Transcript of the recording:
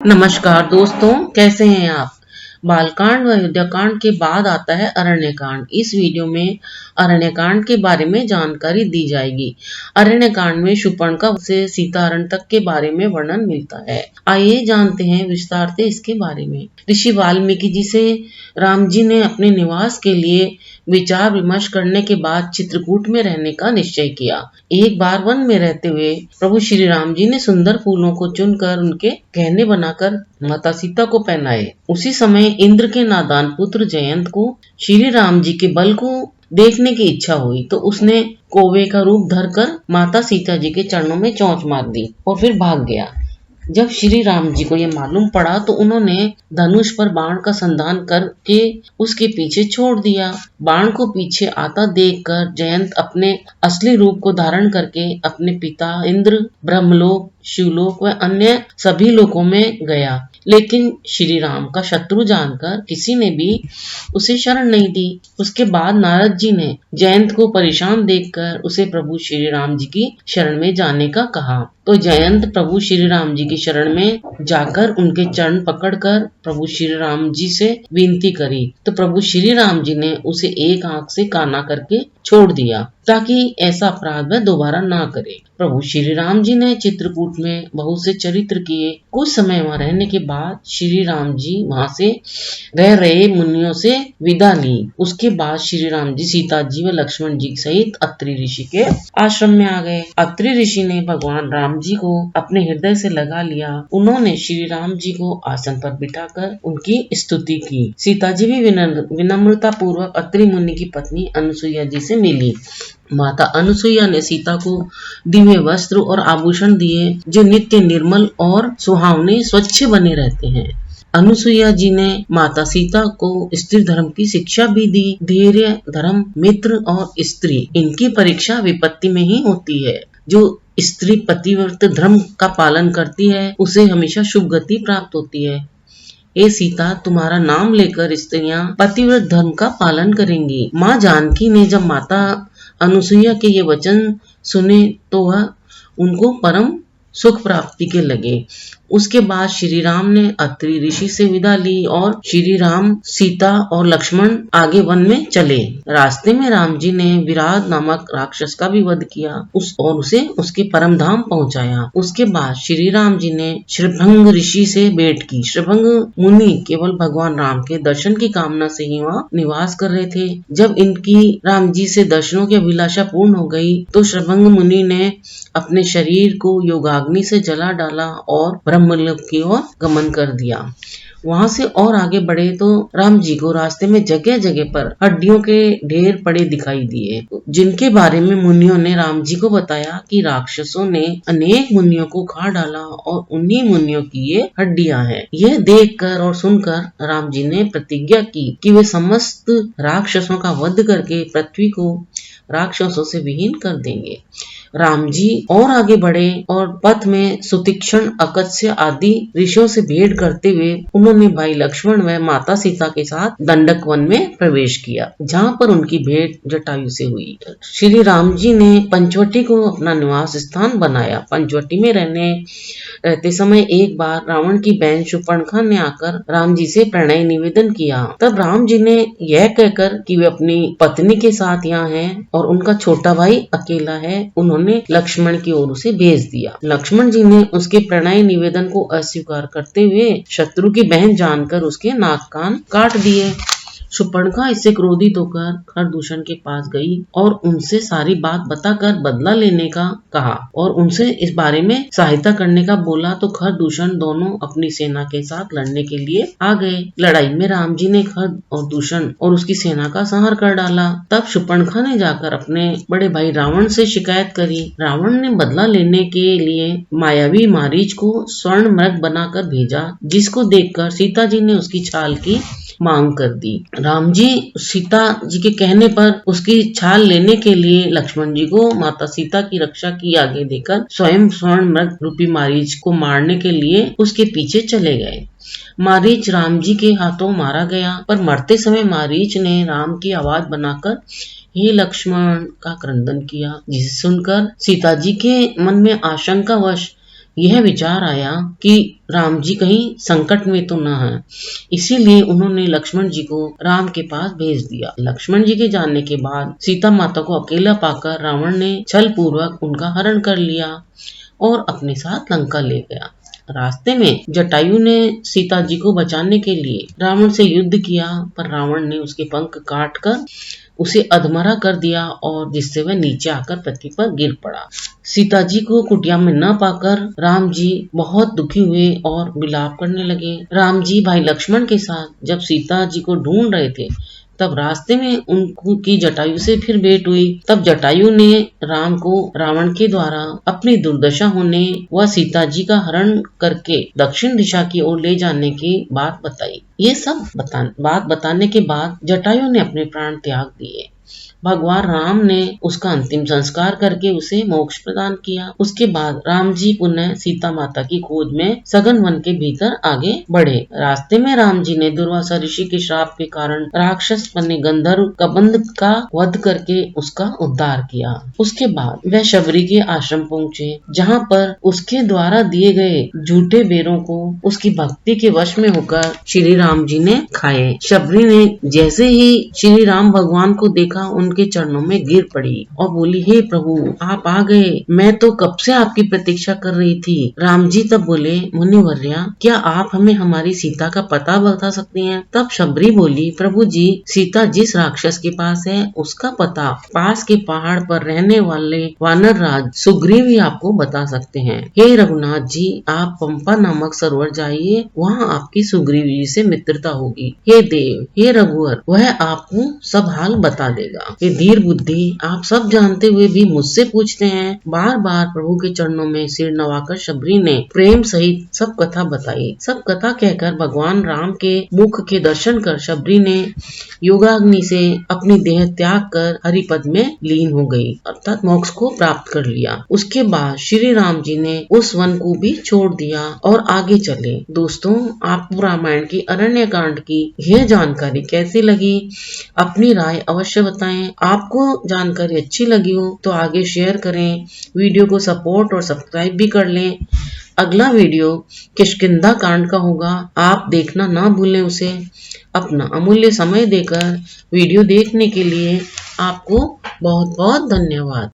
नमस्कार दोस्तों, कैसे हैं आप। बालकांड व अयोध्याकांड के बाद आता है अरण्यकांड। इस वीडियो में अरण्यकांड के बारे में जानकारी दी जाएगी। अरण्यकांड में शूर्पणखा से सीताहरण तक के बारे में वर्णन मिलता है। आइए जानते हैं विस्तार से इसके बारे में। ऋषि वाल्मीकि जी से राम जी ने अपने निवास के लिए विचार विमर्श करने के बाद चित्रकूट में रहने का निश्चय किया। एक बार वन में रहते हुए प्रभु श्री राम जी ने सुंदर फूलों को चुनकर उनके गहने बनाकर माता सीता को पहनाए। उसी समय इंद्र के नादान पुत्र जयंत को श्री राम जी के बल को देखने की इच्छा हुई, तो उसने कौवे का रूप धरकर माता सीता जी के चरणों में चोंच मार दी और फिर भाग गया। जब श्री राम जी को यह मालूम पड़ा तो उन्होंने धनुष पर बाण का संधान करके उसके पीछे छोड़ दिया। बाण को पीछे आता देखकर जयंत अपने असली रूप को धारण करके अपने पिता इंद्र, ब्रह्मलोक, शिवलोक व अन्य सभी लोकों में गया, लेकिन श्री राम का शत्रु जानकर किसी ने भी उसे शरण नहीं दी। उसके बाद नारद जी ने जयंत को परेशान देखकर उसे प्रभु श्री राम जी की शरण में जाने का कहा, तो जयंत प्रभु श्री राम जी की शरण में जाकर उनके चरण पकड़कर प्रभु श्री राम जी से विनती करी, तो प्रभु श्री राम जी ने उसे एक आंख से काना करके छोड़ दिया ताकि ऐसा अपराध वह दोबारा ना करे। प्रभु श्री राम जी ने चित्रकूट में बहुत से चरित्र किए। कुछ समय वहां रहने के बाद श्री राम जी वहां से रह रहे मुनियों से विदा ली। उसके बाद श्री राम जी सीता जी व लक्ष्मण जी सहित अत्रि ऋषि के आश्रम में आ गए। अत्रि ऋषि ने भगवान राम जी को अपने हृदय से लगा लिया। उन्होंने श्री राम जी को आसन पर बिठाकर उनकी स्तुति की। सीता जी भी विनम्रता पूर्वक अत्रि मुनि की पत्नी अनुसुईया जी से मिली। माता अनुसुईया ने सीता को दिव्य वस्त्र और आभूषण दिए जो नित्य निर्मल और सुहावने स्वच्छ बने रहते हैं। अनुसुईया जी ने माता सीता को स्त्री धर्म की शिक्षा भी दी। धैर्य, धर्म, मित्र और स्त्री, इनकी परीक्षा विपत्ति में ही होती है। जो स्त्री पतिव्रत धर्म का पालन करती है उसे हमेशा शुभ गति प्राप्त होती है। ए सीता, तुम्हारा नाम लेकर स्त्रियां पतिव्रत धर्म का पालन करेंगी। माँ जानकी ने जब माता अनुसुईया के ये वचन सुने तो वह उनको परम सुख प्राप्ति के लगे। उसके बाद श्री राम ने अत्रि ऋषि से विदा ली और श्री राम, सीता और लक्ष्मण आगे वन में चले। रास्ते में राम जी ने विराट नामक राक्षस का भी वध किया और उसे उसके परम धाम पहुंचाया। उसके बाद श्री राम जी ने श्रभंग ऋषि से भेंट की। श्रभंग मुनि केवल भगवान राम के दर्शन की कामना से ही वहाँ निवास कर रहे थे। जब इनकी राम जी से दर्शनों की अभिलाषा पूर्ण हो गई तो श्रभंग मुनि ने अपने शरीर को योगाग्नि से जला डाला और ब्रह्मलोक की ओर गमन कर दिया। वहां से और आगे बढ़े तो राम जी को रास्ते में जगह जगह पर हड्डियों के ढेर पड़े दिखाई दिए, जिनके बारे में मुनियों ने राम जी को बताया कि राक्षसों ने अनेक मुनियों को खा डाला और उन्हीं मुनियों की ये हड्डियां हैं। यह देखकर और सुनकर राम जी ने प्रतिज्ञा की कि वे समस्त राक्षसों का वध करके पृथ्वी को राक्षसों से विहीन कर देंगे। राम जी और आगे बढ़े और पथ में सुतीक्ष्ण, अकस्य आदि ऋषियों से भेंट करते हुए उन्होंने भाई लक्ष्मण व माता सीता के साथ दंडक वन में प्रवेश किया, जहाँ पर उनकी भेंट जटायु से हुई। श्री राम जी ने पंचवटी को अपना निवास स्थान बनाया। पंचवटी में रहते समय एक बार रावण की बहन शूर्पणखा ने आकर राम जी से प्रणय निवेदन किया। तब राम जी ने यह कहकर कि वे अपनी पत्नी के साथ यहाँ हैं और उनका छोटा भाई अकेला है, उन्होंने लक्ष्मण की ओर उसे भेज दिया। लक्ष्मण जी ने उसके प्रणय निवेदन को अस्वीकार करते हुए शत्रु की बहन जानकर उसके नाक कान काट दिए। शूर्पणखा इससे क्रोधित होकर खरदूषण के पास गई और उनसे सारी बात बताकर बदला लेने का कहा और उनसे इस बारे में सहायता करने का बोला, तो खरदूषण दोनों अपनी सेना के साथ लड़ने के लिए आ गए। लड़ाई में राम जी ने खरदूषण और उसकी सेना का संहार कर डाला। तब शूर्पणखा ने जाकर अपने बड़े भाई रावण से शिकायत करी। रावण ने बदला लेने के लिए मायावी मारीच को स्वर्ण मृग बनाकर भेजा, जिसको देखकर सीता जी ने उसकी छाल की मांग कर दी। राम जी सीता जी के कहने पर उसकी छाल लेने के लिए लक्ष्मण जी को माता सीता की रक्षा की आगे देकर स्वयं स्वर्ण मृग रूपी मारीच को मारने के लिए उसके पीछे चले गए। मारीच राम जी के हाथों मारा गया, पर मरते समय मारीच ने राम की आवाज बनाकर हे लक्ष्मण का क्रंदन किया, जिसे सुनकर सीता जी के मन में आशंकावश यह विचार आया कि राम जी कहीं संकट में तो न है, इसीलिए उन्होंने लक्ष्मण जी को राम के पास भेज दिया। लक्ष्मण जी के जाने के बाद सीता माता को अकेला पाकर रावण ने छल पूर्वक उनका हरण कर लिया और अपने साथ लंका ले गया। रास्ते में जटायु ने सीता जी को बचाने के लिए रावण से युद्ध किया, पर रावण ने उसके पंख काटकर उसे अधमरा कर दिया और जिससे वह नीचे आकर पृथ्वी पर गिर पड़ा। सीता जी को कुटिया में न पाकर राम जी बहुत दुखी हुए और विलाप करने लगे। राम जी भाई लक्ष्मण के साथ जब सीता जी को ढूंढ रहे थे, तब रास्ते में उनकी जटायु से फिर भेंट हुई। तब जटायु ने राम को रावण के द्वारा अपनी दुर्दशा होने व सीता जी का हरण करके दक्षिण दिशा की ओर ले जाने की बात बताई। ये सब बात बताने के बाद जटायु ने अपने प्राण त्याग दिए। भगवान राम ने उसका अंतिम संस्कार करके उसे मोक्ष प्रदान किया। उसके बाद राम जी पुनः सीता माता की खोज में सघन वन के भीतर आगे बढ़े। रास्ते में राम जी ने दुर्वासा ऋषि के श्राप के कारण राक्षस बने गंधर्व कबंध का वध करके उसका उद्धार किया। उसके बाद वह शबरी के आश्रम पहुँचे, जहाँ पर उसके द्वारा दिए गए झूठे बेरों को उसकी भक्ति के वश में होकर श्री राम जी ने खाए। शबरी ने जैसे ही श्री राम भगवान को देखा, उनके चरणों में गिर पड़ी और बोली, हे प्रभु, आप आ गए, मैं तो कब से आपकी प्रतीक्षा कर रही थी। राम जी तब बोले, मुनिवर्या, क्या आप हमें हमारी सीता का पता बता सकती हैं? तब शबरी बोली, प्रभु जी, सीता जिस राक्षस के पास है उसका पता पास के पहाड़ पर रहने वाले वानर राज सुग्रीव ही आपको बता सकते हैं। हे रघुनाथ जी, आप पंपा नामक सरोवर जाइए, वहाँ आपकी सुग्रीव जी से मित्रता होगी। हे देव, हे रघुवर, वह आपको सब हाल बता देगा। ये धीर बुद्धि, आप सब जानते हुए भी मुझसे पूछते हैं। बार बार प्रभु के चरणों में सिर नवाकर शबरी ने प्रेम सहित सब कथा बताई। सब कथा कहकर भगवान राम के मुख के दर्शन कर शबरी ने योगाग्नि से अपनी देह त्याग कर हरिपद में लीन हो गई, अर्थात मोक्ष को प्राप्त कर लिया। उसके बाद श्री राम जी ने उस वन को भी छोड़ दिया और आगे चले। दोस्तों, आपको रामायण की अरण्य कांड की यह जानकारी कैसी लगी? अपनी राय अवश्य बताएं। आपको जानकारी अच्छी लगी हो तो आगे शेयर करें, वीडियो को सपोर्ट और सब्सक्राइब भी कर लें। अगला वीडियो किष्किंधा कांड का होगा, आप देखना ना भूलें उसे। अपना अमूल्य समय देकर वीडियो देखने के लिए आपको बहुत बहुत धन्यवाद।